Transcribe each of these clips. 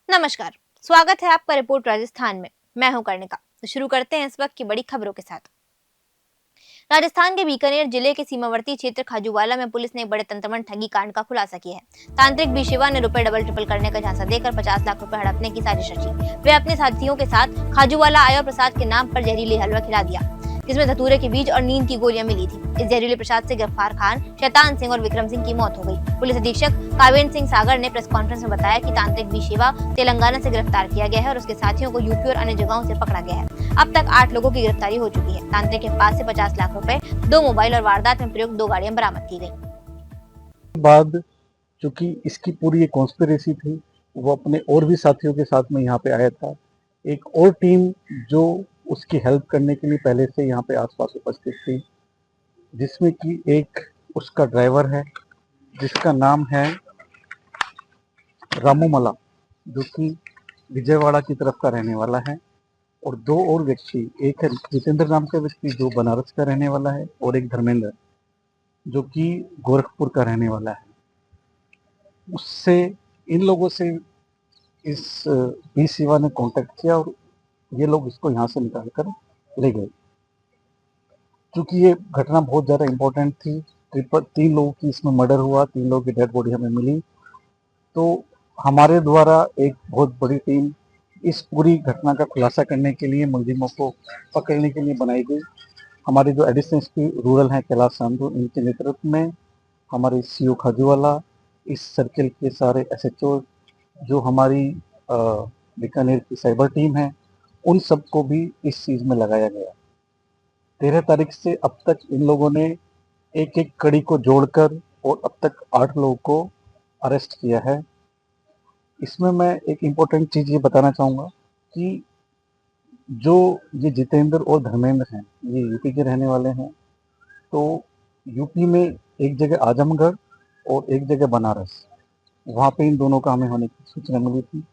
नमस्कार, स्वागत है आपका रिपोर्ट राजस्थान में। मैं हूं कर्णिका। तो शुरू करते हैं इस वक्त की बड़ी खबरों के साथ। राजस्थान के बीकानेर जिले के सीमावर्ती क्षेत्र खाजूवाला में पुलिस ने एक बड़े तंत्रमंत्र ठगी कांड का खुलासा किया है। तांत्रिक बी शिवा ने रुपए डबल ट्रिपल करने का झांसा देकर 50 लाख रुपए हड़पने की साजिश रची। वे अपने साथियों के साथ खाजूवाला आए और प्रसाद के नाम पर जहरीली हलवा खिला दिया, जिसमें धतूरे के बीज और नींद की गोलियां मिली थी। इस जहरीले प्रसाद से गिरफ्तार खान, शैतान सिंह और विक्रम सिंह की मौत हो गई। पुलिस अधीक्षक कावेंद्र सिंह सागर ने प्रेस कॉन्फ्रेंस में बताया कि तांत्रिक बी शिवा तेलंगाना से गिरफ्तार किया गया है और उसके साथियों को यूपी और अन्य जगहों से पकड़ा गया है। अब तक 8 लोगों की गिरफ्तारी हो चुकी है। तांत्रिक के पास से 50 लाख रुपए, 2 मोबाइल और वारदात में प्रयुक्त 2 गाड़ियां बरामद की गई। बाद चूंकि इसकी पूरी एक कॉन्स्पिरेसी थी, वो अपने और भी साथियों के साथ में यहाँ पे आया था। एक और टीम जो उसकी हेल्प करने के लिए पहले से यहाँ पे आसपास उपस्थित थी, जिसमें कि एक उसका ड्राइवर है जिसका नाम है रामूमला, जो कि विजयवाड़ा की तरफ का रहने वाला है, और 2 और व्यक्ति, एक है जितेंद्र नाम का व्यक्ति जो बनारस का रहने वाला है, और एक धर्मेंद्र जो कि गोरखपुर का रहने वाला है। उससे इन लोगों से इस बी शिवा ने कांटेक्ट किया और ये लोग इसको यहाँ से निकाल कर ले गए। क्योंकि ये घटना बहुत ज़्यादा इम्पोर्टेंट थी, 3 लोगों की इसमें मर्डर हुआ, 3 लोगों की डेड बॉडी हमें मिली, तो हमारे द्वारा एक बहुत बड़ी टीम इस पूरी घटना का खुलासा करने के लिए, मुलजिमों को पकड़ने के लिए बनाई गई। हमारे जो एडिशनल एसपी रूरल हैं कैलाश संधू, इनके नेतृत्व में हमारे सीओ खाजूवाला, इस सर्किल के सारे एसएचओ, जो हमारी बीकानेर की साइबर टीम है, उन सबको भी इस चीज़ में लगाया गया। 13 तारीख से अब तक इन लोगों ने एक एक कड़ी को जोड़कर और अब तक 8 लोगों को अरेस्ट किया है। इसमें मैं एक इम्पोर्टेंट चीज़ ये बताना चाहूँगा कि जो ये जितेंद्र और धर्मेंद्र हैं, ये यूपी के रहने वाले हैं। तो यूपी में एक जगह आजमगढ़ और एक जगह बनारस, वहाँ पे इन दोनों का हमें होने की सूचना मिली थी।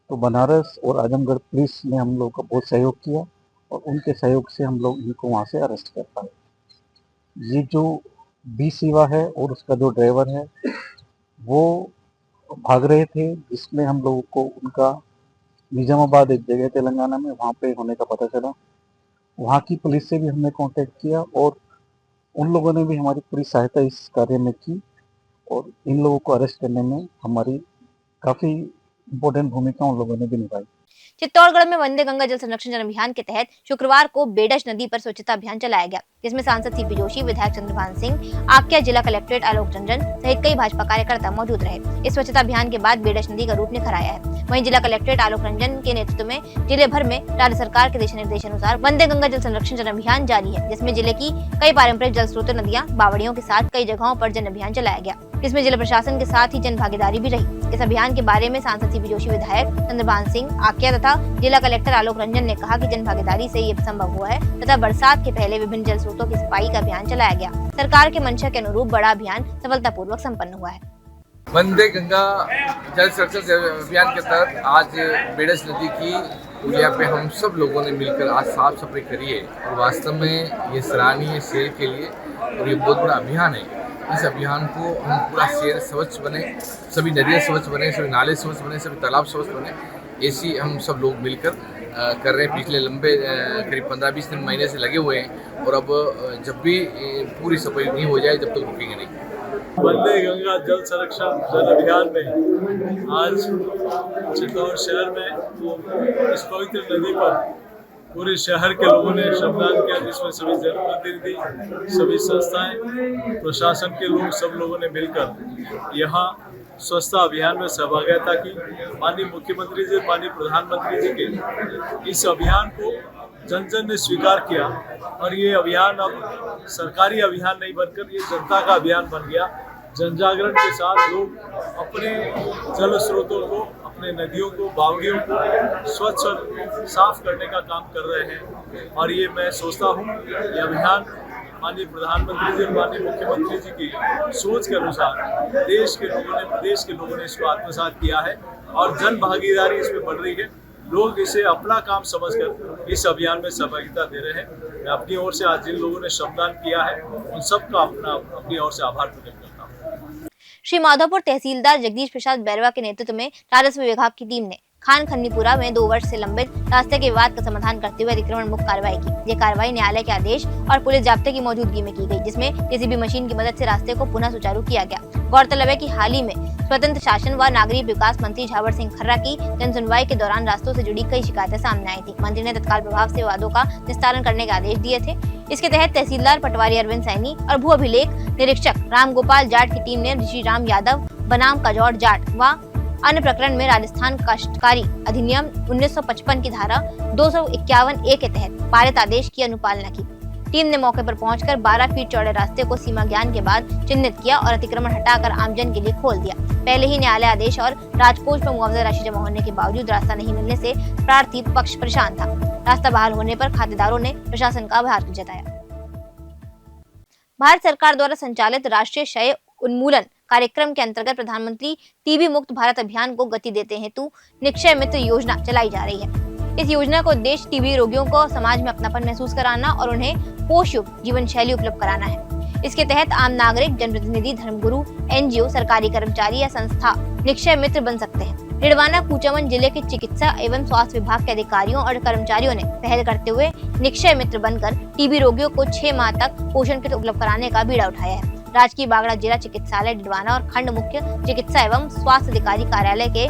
तो बनारस और आजमगढ़ पुलिस ने हम लोग का बहुत सहयोग किया और उनके सहयोग से हम लोग इनको वहाँ से अरेस्ट कर पाए। ये जो बी शिवा है और उसका जो ड्राइवर है, वो भाग रहे थे, जिसमें हम लोगों को उनका निजामाबाद एक जगह तेलंगाना में वहाँ पे होने का पता चला। वहाँ की पुलिस से भी हमने कांटेक्ट किया और उन लोगों ने भी हमारी पूरी सहायता इस कार्य में की और इन लोगों को अरेस्ट करने में हमारी काफ़ी इम्पोर्टेंट भूमिका उन लोगों ने भी निभाई। चित्तौड़गढ़ में वंदे गंगा जल संरक्षण जन अभियान के तहत शुक्रवार को बेडश नदी पर स्वच्छता अभियान चलाया गया, जिसमें सांसद सीपी जोशी, विधायक चंद्रभान सिंह, आक्या जिला कलेक्ट्रेट आलोक रंजन सहित कई भाजपा कार्यकर्ता मौजूद रहे। इस स्वच्छता अभियान के बाद बेडश नदी का रूप निखर आया है। वहीं जिला कलेक्ट्रेट आलोक रंजन के नेतृत्व में जिले भर में राज्य सरकार के दिशा निर्देशानुसार वंदे गंगा जल संरक्षण जन अभियान जारी है, जिसमें जिले की कई पारंपरिक जल स्रोत, नदियां, बावड़ियों के साथ कई जगहों पर जन अभियान चलाया गया, जिसमें जिला प्रशासन के साथ ही जन भागीदारी भी रही। इस अभियान के बारे में सांसद सीपी जोशी, विधायक चंद्रभान सिंह, आक्या तथा जिला कलेक्टर आलोक रंजन ने कहा कि जन भागीदारी से ये संभव हुआ है तथा बरसात के पहले विभिन्न जल स्रोतों की सफाई का अभियान चलाया गया। सरकार के मंशा के अनुरूप बड़ा अभियान सफलतापूर्वक संपन्न हुआ है। वंदे गंगा जल संरक्षण अभियान के तहत आज बेडश नदी की पुलिया पे हम सब लोगों ने मिलकर आज साफ सफाई करी है और वास्तव में ये सराहनीय शहर के लिए और ये बहुत बड़ा अभियान है। इस अभियान को हम पूरा शहर स्वच्छ बने, सभी नदियाँ स्वच्छ बने, सभी नाले स्वच्छ बने, सभी तालाब स्वच्छ बने, ऐसी हम सब लोग मिलकर कर रहे हैं। पिछले लंबे करीब 15-20 दिन महीने से लगे हुए हैं और अब जब भी पूरी सफाई नहीं हो जाए जब तक रुकेंगे नहीं। वंदे गंगा जल संरक्षण जन अभियान में आज चित्तौड़ शहर में इस पवित्र नदी पर पूरे शहर के लोगों ने श्रमदान किया, जिसमें सभी जनप्रतिनिधि, सभी संस्थाएं, प्रशासन के लोग, सब लोगों ने मिलकर यहाँ स्वच्छता अभियान में सहभागिता की। माननीय मुख्यमंत्री जी, माननीय प्रधानमंत्री जी के इस अभियान को जन जन ने स्वीकार किया और ये अभियान अब सरकारी अभियान नहीं बनकर ये जनता का अभियान बन गया। जन जागरण के साथ लोग अपने जल स्रोतों को, अपने नदियों को, बावड़ियों को स्वच्छ और साफ करने का काम कर रहे हैं और ये मैं सोचता हूँ ये अभियान माननीय प्रधानमंत्री जी और माननीय मुख्यमंत्री जी की सोच के अनुसार देश के लोगों ने, प्रदेश के लोगों ने इसको आत्मसात किया है और जन भागीदारी इसमें बढ़ रही है। लोग इसे अपना काम समझकर इस अभियान में सहभागिता दे रहे हैं। मैं अपनी ओर से आज जिन लोगों ने श्रमदान किया है उन सबका अपनी ओर से आभार प्रकट करता हूँ। श्री माधोपुर तहसीलदार जगदीश प्रसाद बैरवा के नेतृत्व में राजस्व विभाग की टीम ने खान खन्नीपुरा में 2 वर्ष से लंबित रास्ते के विवाद का समाधान करते हुए अतिक्रमण मुक्त कार्रवाई की। ये कार्रवाई न्यायालय के आदेश और पुलिस जाब्ते की मौजूदगी में की गई, जिसमें जेसीबी मशीन की मदद से रास्ते को पुनः सुचारू किया गया। गौरतलब है कि हाल ही में स्वतंत्र शासन व नागरिक विकास मंत्री झावर सिंह खर्रा की जनसुनवाई के दौरान रास्तों से जुड़ी कई शिकायतें सामने आई थी। मंत्री ने तत्काल प्रभाव से विवादों का निस्तारण करने के आदेश दिए थे। इसके तहत तहसीलदार पटवारी अरविंद सैनी और भू अभिलेख निरीक्षक रामगोपाल जाट की टीम ने ऋषि राम यादव बनाम कजौड़ जाट व अन्य प्रकरण में राजस्थान काश्तकारी अधिनियम 1955 की धारा 251 ए के तहत पारित आदेश की अनुपालना की। टीम ने मौके पर पहुंचकर 12 फीट चौड़े रास्ते को सीमा ज्ञान के बाद चिन्हित किया और अतिक्रमण हटाकर आमजन के लिए खोल दिया। पहले ही न्यायालय आदेश और राजकोष में मुआवजा राशि जमा होने के बावजूद रास्ता नहीं मिलने से प्रार्थी पक्ष परेशान था। रास्ता बहाल होने पर खातेदारों ने प्रशासन का आभार जताया। भारत सरकार द्वारा संचालित राष्ट्रीय क्षय उन्मूलन कार्यक्रम के अंतर्गत प्रधानमंत्री टीबी मुक्त भारत अभियान को गति देते हेतु निक्षय मित्र योजना चलाई जा रही है। इस योजना का उद्देश्य टीबी रोगियों को समाज में अपनापन महसूस कराना और उन्हें पोषयुक्त जीवन शैली उपलब्ध कराना है। इसके तहत आम नागरिक, जनप्रतिनिधि, धर्मगुरु, एनजीओ, सरकारी कर्मचारी या संस्था निक्षय मित्र बन सकते हैं। रिडवाना कुचामन जिले के चिकित्सा एवं स्वास्थ्य विभाग के अधिकारियों और कर्मचारियों ने पहल करते हुए निक्षय मित्र बनकर टीबी रोगियों को 6 माह तक पोषण किट उपलब्ध कराने का बीड़ा उठाया है। राजकीय बागड़ा जिला चिकित्सालय डिडवाना और खंड मुख्य चिकित्सा एवं स्वास्थ्य अधिकारी कार्यालय के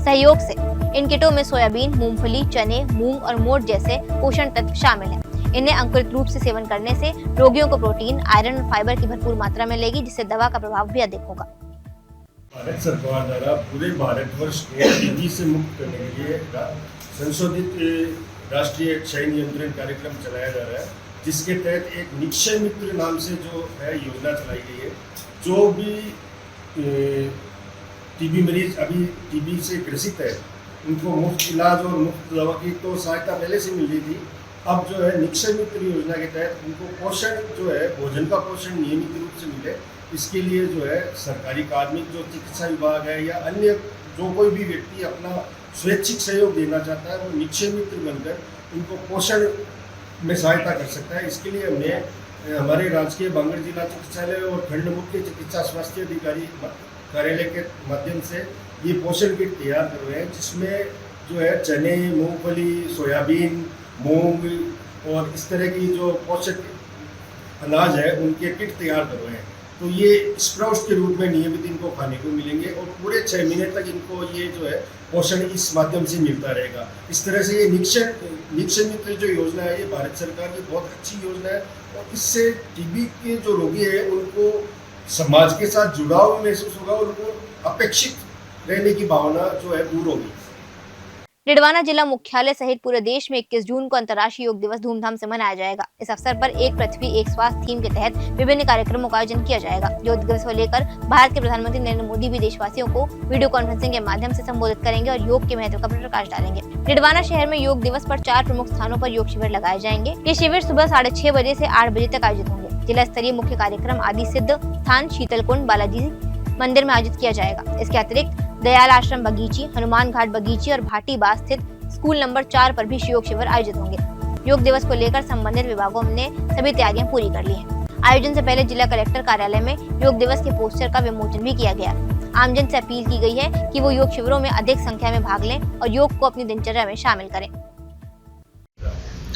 सहयोग से इन किटों में सोयाबीन, मूंगफली, चने, मूंग और मोठ जैसे पोषण तत्व शामिल हैं। इन्हें अंकुरित रूप से सेवन करने से रोगियों को प्रोटीन, आयरन और फाइबर की भरपूर मात्रा में मिलेगी, जिससे दवा का प्रभाव भी अधिक होगा। भारत सरकार द्वारा पूरे भारतवर्ष को टीबी से मुक्त करने के लिए संशोधित राष्ट्रीय क्षय नियंत्रण कार्यक्रम चलाया जा रहा है, जिसके तहत एक निक्षय मित्र नाम से जो है योजना चलाई गई है। जो भी टीबी मरीज अभी टीबी से ग्रसित है, उनको मुफ्त इलाज और मुफ्त दवा की तो सहायता पहले से मिल रही थी। अब जो है निक्षय मित्र योजना के तहत उनको पोषण जो है, भोजन का पोषण नियमित रूप से मिले, इसके लिए जो है सरकारी कार्मिक, जो चिकित्सा विभाग है या अन्य जो कोई भी व्यक्ति अपना स्वैच्छिक सहयोग देना चाहता है, वो निक्षय मित्र बनकर उनको पोषण में सहायता कर सकता है। इसके लिए हमने हमारे राजकीय बांगड़ जिला चिकित्सालय और खंड मुख्य चिकित्सा स्वास्थ्य अधिकारी कार्यालय के माध्यम से ये पोषण किट तैयार करवाए हैं, जिसमें जो है चने, मूंगफली, सोयाबीन, मूंग और इस तरह की जो पोषक अनाज है उनके किट तैयार करवाए हैं। तो ये स्प्राउट्स के रूप में नियमित इनको खाने को मिलेंगे और पूरे 6 महीने तक इनको ये जो है पोषण इस माध्यम से मिलता रहेगा। इस तरह से ये निक्षय मित्र जो योजना है, ये भारत सरकार की बहुत अच्छी योजना है और इससे टीबी के जो रोगी हैं उनको समाज के साथ जुड़ाव महसूस होगा और उनको अपेक्षित रहने की भावना जो है दूर होगी। रिडवाना जिला मुख्यालय सहित पूरे देश में 21 जून को अंतर्राष्ट्रीय योग दिवस धूमधाम से मनाया जाएगा। इस अवसर पर एक पृथ्वी एक स्वास्थ्य थीम के तहत विभिन्न कार्यक्रमों का आयोजन किया जाएगा। योग दिवस को लेकर भारत के प्रधानमंत्री नरेंद्र मोदी भी देशवासियों को वीडियो कॉन्फ्रेंसिंग के माध्यम से संबोधित करेंगे और योग के महत्व का प्रकाश डालेंगे। रिडवाना शहर में योग दिवस पर 4 प्रमुख स्थानों पर योग शिविर लगाए जाएंगे। ये शिविर सुबह 6:30 बजे से 8 बजे तक आयोजित होंगे। जिला स्तरीय मुख्य कार्यक्रम आदि सिद्ध स्थान शीतलकुंड बालाजी मंदिर में आयोजित किया जाएगा। इसके अतिरिक्त दयाल आश्रम बगीची, हनुमान घाट बगीची और भाटी बास स्थित स्कूल नंबर 4 पर भी योग शिविर आयोजित होंगे। योग दिवस को लेकर संबंधित विभागों ने सभी तैयारियां पूरी कर ली हैं। आयोजन से पहले जिला कलेक्टर कार्यालय में योग दिवस के पोस्टर का विमोचन भी किया गया। आमजन से अपील की गई है कि वो योग शिविरों में अधिक संख्या में भाग लें और योग को अपनी दिनचर्या में शामिल करें।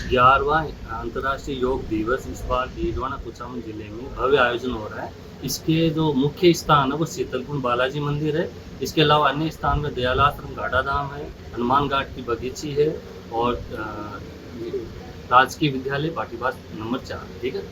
11वां अंतर्राष्ट्रीय योग दिवस इस बार रिडवाना कुचामन जिले में भव्य आयोजन हो रहा है। इसके जो मुख्य स्थान है वो शीतलकुंड बालाजी मंदिर है। इसके अलावा अन्य स्थान में दयाल आश्रम घाटा धाम है, हनुमान घाट की बगीची है और राजकीय विद्यालय भाटीबास नंबर 4। ठीक है,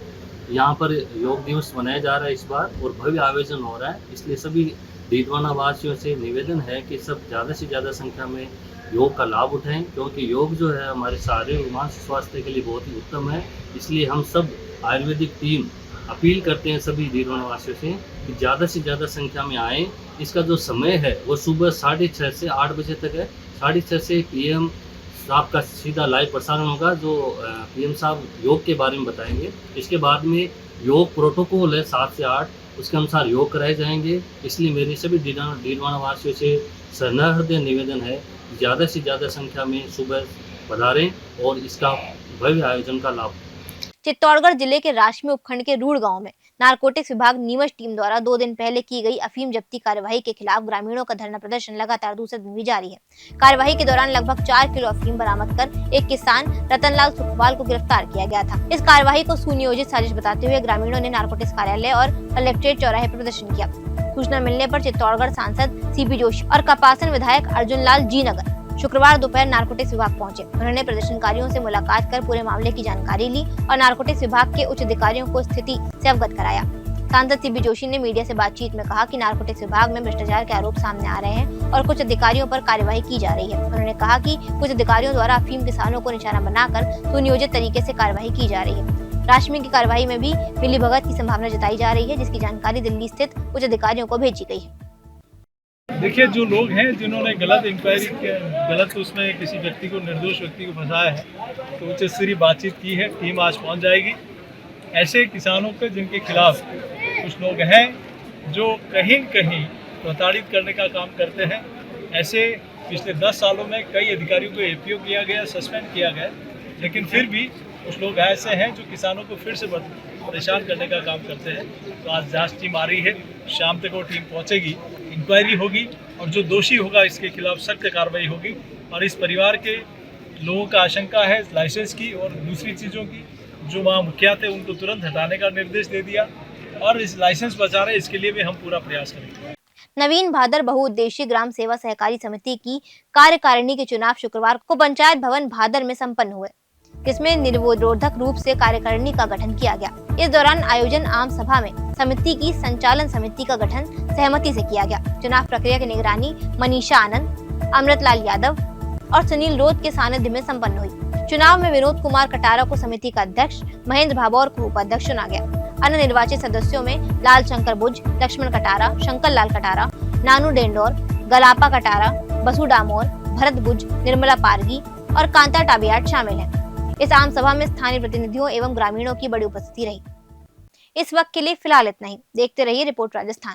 यहाँ पर योग दिवस मनाया जा रहा है इस बार और भव्य आयोजन हो रहा है। इसलिए सभी रिडवाना वासियों से निवेदन है कि सब ज़्यादा से ज़्यादा संख्या में योग का लाभ उठाएं, क्योंकि योग जो है हमारे शारीरिक और मानसिक स्वास्थ्य के लिए बहुत ही उत्तम है। इसलिए हम सब आयुर्वेदिक टीम अपील करते हैं सभी रिडवाना वासियों से कि ज़्यादा से ज़्यादा संख्या में आएँ। इसका जो समय है वो सुबह 6:30 से 8 बजे तक है। 6:30 से PM साहब का सीधा लाइव प्रसारण होगा, जो PM साहब योग के बारे में बताएंगे। इसके बाद में योग प्रोटोकॉल है 7 से 8, उसके अनुसार योग कराए जाएंगे। इसलिए मेरे सभी रिडवाना वासियों से सनहृदय निवेदन है, ज़्यादा से ज़्यादा संख्या में सुबह पधारें और इसका भव्य आयोजन का लाभ। चित्तौड़गढ़ जिले के राशमी उपखंड के रूड़ गांव में नारकोटिक्स विभाग नीमच टीम द्वारा 2 दिन पहले की गई अफीम जब्ती कार्यवाही के खिलाफ ग्रामीणों का धरना प्रदर्शन लगातार दूसरे दिन भी जारी है। कार्यवाही के दौरान लगभग 4 किलो अफीम बरामद कर एक किसान रतनलाल सुखवाल को गिरफ्तार किया गया था। इस कार्यवाही को सुनियोजित साजिश बताते हुए ग्रामीणों ने नारकोटिक्स कार्यालय और कलेक्ट्रेट चौराहे पर प्रदर्शन किया। सूचना मिलने पर चित्तौड़गढ़ सांसद सीपी जोशी और कपासन विधायक अर्जुन लाल जी नगर शुक्रवार दोपहर नारकोटिक्स विभाग पहुंचे। उन्होंने प्रदर्शनकारियों से मुलाकात कर पूरे मामले की जानकारी ली और नारकोटिक्स विभाग के उच्च अधिकारियों को स्थिति से अवगत कराया। सांसद सीपी जोशी ने मीडिया से बातचीत में कहा कि नारकोटिक्स विभाग में भ्रष्टाचार के आरोप सामने आ रहे हैं और कुछ अधिकारियों पर कार्यवाही की जा रही है। उन्होंने कहा कि कुछ अधिकारियों द्वारा अफीम किसानों को निशाना बनाकर सुनियोजित तरीके से कार्यवाही की जा रही है। राशि की कार्यवाही में भी मिलीभगत की संभावना जताई जा रही है, जिसकी जानकारी दिल्ली स्थित उच्च अधिकारियों को भेजी गई है। देखिए, जो लोग हैं जिन्होंने गलत इंक्वायरी गलत उसमें किसी व्यक्ति को, निर्दोष व्यक्ति को फंसाया है, तो उच्च स्तरीय बातचीत की है, टीम आज पहुंच जाएगी। ऐसे किसानों के जिनके खिलाफ कुछ लोग हैं जो कहीं कहीं प्रताड़ित करने का काम करते हैं, ऐसे पिछले 10 सालों में कई अधिकारियों को एपीओ किया गया, सस्पेंड किया गया, लेकिन फिर भी कुछ लोग ऐसे हैं जो किसानों को फिर से परेशान करने का काम करते हैं। तो आज जांच टीम आ रही है, शाम तक वो टीम पहुंचेगी, इंक्वायरी होगी और जो दोषी होगा इसके खिलाफ सख्त कार्रवाई होगी। और इस परिवार के लोगों का आशंका है लाइसेंस की और दूसरी चीज़ों की, जो वहाँ मुखिया थे उनको तुरंत हटाने का निर्देश दे दिया और इस लाइसेंस बचा रहे, इसके लिए भी हम पूरा प्रयास करेंगे। नवीन भादर बहुउद्देशीय ग्राम सेवा सहकारी समिति की कार्यकारिणी के चुनाव शुक्रवार को पंचायत भवन भादर में संपन्न हुए, जिसमें निर्विरोधक रूप से कार्यकारिणी का गठन किया गया। इस दौरान आयोजन आम सभा में समिति की संचालन समिति का गठन सहमति से किया गया। चुनाव प्रक्रिया की निगरानी मनीषा आनंद, अमृतलाल यादव और सुनील रोध के सानिध्य में संपन्न हुई। चुनाव में विनोद कुमार कटारा को समिति का अध्यक्ष, महेंद्र भाभौर को उपाध्यक्ष चुना गया। अन्य निर्वाचित सदस्यों में लाल शंकर बुज, लक्ष्मण कटारा, शंकर लाल कटारा, नानू डेंडोर, गलापा कटारा, बसु डामोर, भरत बुज, निर्मला पारगी और कांता टाबियाट शामिल हैं। इस आम सभा में स्थानीय प्रतिनिधियों एवं ग्रामीणों की बड़ी उपस्थिति रही। इस वक्त के लिए फिलहाल इतना ही। देखते रहिए रिपोर्ट राजस्थान।